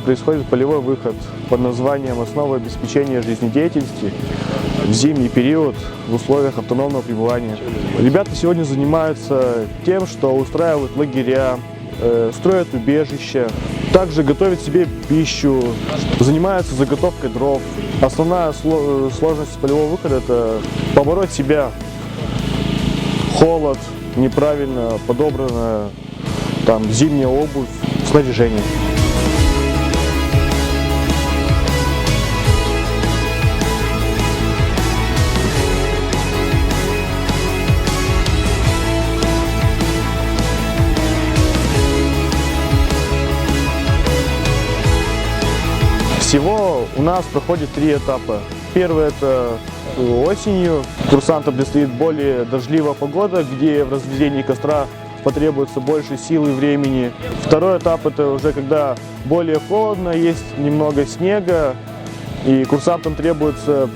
происходит полевой выход под названием «Основа обеспечения жизнедеятельности в зимний период в условиях автономного пребывания». Ребята сегодня занимаются тем, что устраивают лагеря, строят убежища, также готовят себе пищу, занимаются заготовкой дров. Основная сложность полевого выхода – это побороть себя. Холод, неправильно подобранная зимняя обувь, снаряжение. Всего у нас проходит 3 этапа. Первый – это осенью. Курсантам предстоит более дождливая погода, где в разведении костра потребуется больше сил и времени. Второй этап – это уже когда более холодно, есть немного снега, и курсантам требуется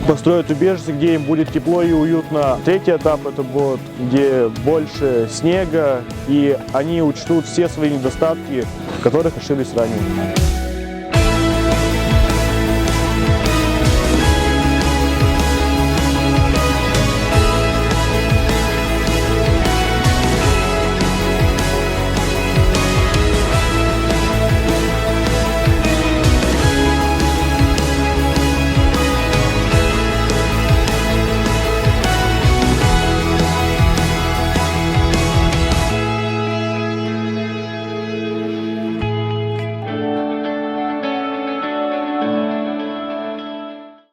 построить убежище, где им будет тепло и уютно. Третий этап – это будет, где больше снега, и они учтут все свои недостатки, в которых ошиблись ранее.